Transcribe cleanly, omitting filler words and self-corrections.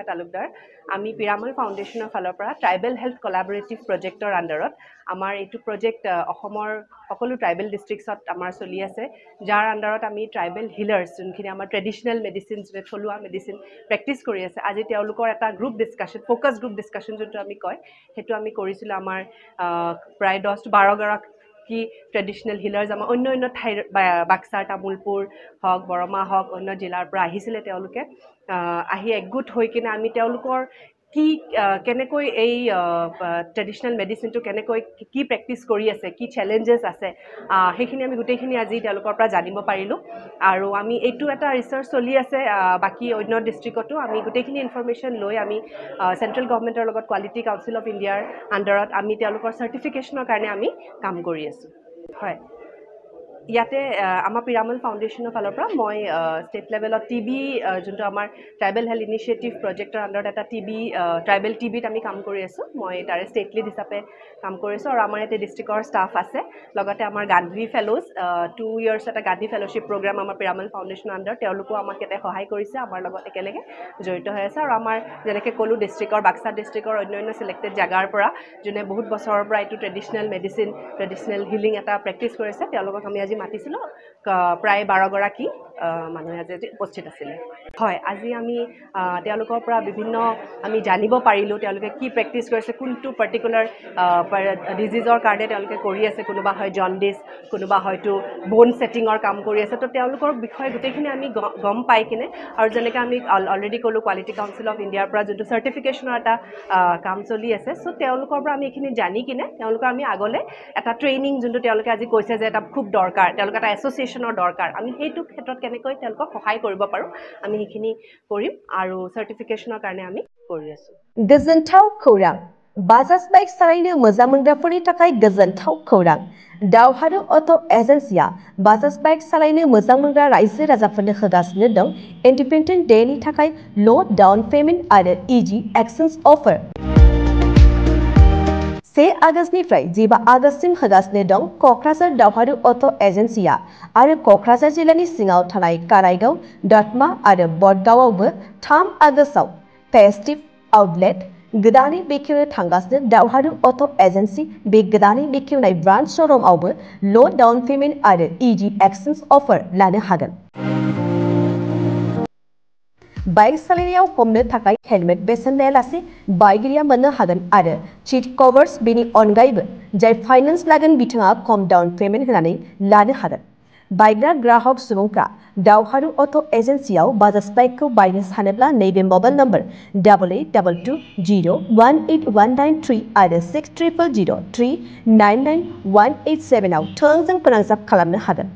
তালুকদাৰ আমি পিৰামল ফাউণ্ডেশ্যনৰ ফালৰ পৰা ট্ৰাইবেল হেল্থ কলাবৰেটিভ প্ৰজেক্টৰ আণ্ডাৰত আমাৰ এইটো প্ৰজেক্ট অসমৰ সকলো ট্ৰাইবেল ডিষ্ট্ৰিক্টছত আমাৰ চলি আছে যাৰ আণ্ডাৰত আমি ট্ৰাইবেল হিলাৰ্ছ যোনখিনি আমাৰ ট্ৰেডিশ্যনেল মেডিচিন যোনে থলুৱা মেডিচিন প্ৰেক্টিছ কৰি আছে আজি তেওঁলোকৰ এটা group discussion focus group discussion যোনটো আমি কয় সেইটো আমি কৰিছিলোঁ আমাৰ প্ৰায় 10-12 গৰাকী ট্ৰেডিশ্যনেল হিলাৰ্ছ আমাৰ অন্য ঠাইৰ বাক্সাৰ তামোলপুৰ হওক বৰমা হওক অন্য জিলাৰ পৰা আহিছিলে তেওঁলোকে আহি একগোট হৈ কিনে আমি তেওঁলোকৰ কি কেনেকৈ এই ট্ৰেডিশ্যনেল মেডিচিনটো কেনেকৈ কি প্ৰেক্টিছ কৰি আছে কি চেলেঞ্জেছ আছে সেইখিনি আমি গোটেইখিনি আজি তেওঁলোকৰ পৰা জানিব পাৰিলোঁ আৰু আমি এইটো এটা ৰিচাৰ্চ চলি আছে বাকী অন্য ডিষ্ট্ৰিক্টতো আমি গোটেইখিনি ইনফৰমেশ্যন লৈ আমি চেণ্ট্ৰেল গভৰ্ণমেণ্টৰ লগত কোৱালিটি কাউন্সিল অফ ইণ্ডিয়াৰ আণ্ডাৰত আমি তেওঁলোকৰ চাৰ্টিফিকেশ্যনৰ কাৰণে আমি কাম কৰি আছোঁ হয় ইয়াতে আমাৰ পিৰামল ফাউণ্ডেশ্যনৰ ফালৰ পৰা মই ষ্টেট লেভেলত টিবি যোনটো আমাৰ ট্ৰাইবেল হেল্থ ইনিচিয়েটিভ প্ৰজেক্টৰ আণ্ডাৰত এটা ট্ৰাইবেল টিবিত আমি কাম কৰি আছোঁ মই তাৰে ষ্টেট লিড হিচাপে কাম কৰিছোঁ আৰু আমাৰ ইয়াতে ডিষ্ট্ৰিক্টৰ ষ্টাফ আছে লগতে আমাৰ গান্ধী ফেলোজ 2 years এটা গান্ধী ফেলোশ্বিপ প্ৰগ্ৰাম আমাৰ পিৰামল ফাউণ্ডেশ্যনৰ আণ্ডাৰত তেওঁলোকেও আমাক ইয়াতে সহায় কৰিছে আমাৰ লগত একেলগে জড়িত হৈ আছে আৰু আমাৰ যেনেকৈ ক'লোঁ ডিষ্ট্ৰিক্টৰ বাক্সা ডিষ্ট্ৰিক্টৰ অন্য চিলেক্টেড জেগাৰ পৰা যোনে বহুত বছৰৰ পৰা এইটো ট্ৰেডিশ্যনেল মেডিচিন ট্ৰেডিশ্যনেল হিলিং এটা প্ৰেক্টিছ কৰিছে তেওঁলোকক আমি আজি মাতিছিলোঁ প্ৰায় 12 গৰাকী মানুহে আজি উপস্থিত আছিলে হয় আজি আমি তেওঁলোকৰ পৰা বিভিন্ন আমি জানিব পাৰিলোঁ তেওঁলোকে কি প্ৰেক্টিছ কৰিছে কোনটো পাৰ্টিকুলাৰ ডিজিজৰ কাৰণে তেওঁলোকে কৰি আছে কোনোবা হয় জণ্ডিছ কোনোবা হয়তো ব'ন ছেটিঙৰ কাম কৰি আছে তো তেওঁলোকৰ বিষয়ে গোটেইখিনি আমি গম পাই কিনে আৰু যেনেকৈ আমি অলৰেডি ক'লোঁ কোৱালিটি কাউন্সিল অফ ইণ্ডিয়াৰ পৰা যোনটো চাৰ্টিফিকেশ্যনৰ এটা কাম চলি আছে চ' তেওঁলোকৰ পৰা আমি এইখিনি জানি কিনে তেওঁলোকৰ আমি আগলৈ এটা ট্ৰেইনিং যোনটো তেওঁলোকে আজি কৈছে যে এটা খুব দৰকাৰ তেওঁলোকে এটা এছ'চিয়েশ্যনৰ দৰকাৰ আমি সেইটো ক্ষেত্ৰত কেনেকৈ তেওঁলোকক সহায় কৰিব পাৰোঁ আমি সেইখিনি কৰিম আৰু চাৰ্টিফিকেশ্যনৰ কাৰণে আমি কৰি আছোঁ गोजोनथाव खौरां बाजाज बाइक सालायनो मोजां मोनग्राफोरनि थाखाय गोजोनथाव खौरां दावहारु अट' एजेन्सिया बाजाज बाइक सालायनो मोजां मोनग्रा रायजो राजाफोरनो होगासिनो दं इन्डिपेन्डेन्ट डेनि थाखाय ल' डाउन पेमेन्ट आरो इजि एक्सचेन्ज अफार 1 आगस्तनिफ्राय 15 आगस्तसिम होगासिनो दं क'क्राझार दावहारु अट' एजेन्सिया आरो क'क्राझार जिल्लानि सिङाव थानाय काराइगाव दतमा आरो बडगावआवबो 3 आगस्टआव फेस्टिभ आउटलेट गोदानै बेखेवनो थांगासिनो दावहारु अट' एजेन्सि बे गोदानै बेखेवनाय ब्रान्च श'रुमआवबो ल' डाउन पेमेन्ट आरो इजि एक्सचेन्ज अफार लानो हागोन बाइक सालायनायाव हमनो थाखाय हेलमेट बेसेन लायालासे बाइगिरिया मोननो हागोन आरो सीट कभार्स बेनि अनगायैबो जाय फाइनेन्स लागोन बिथाङा खम डाउन पेमेन्ट होनानै लानो हागोन बायग्रा ग्राहक सुबुंफ्रा दावहारु अट' एजेन्सियाव बाजाज बाइकखौ बायनो सानोब्ला नैबे मबाइल नम्बर 8822018193 आरो 6003991187 आव थोंजों फोनांजाब खालामनो हागोन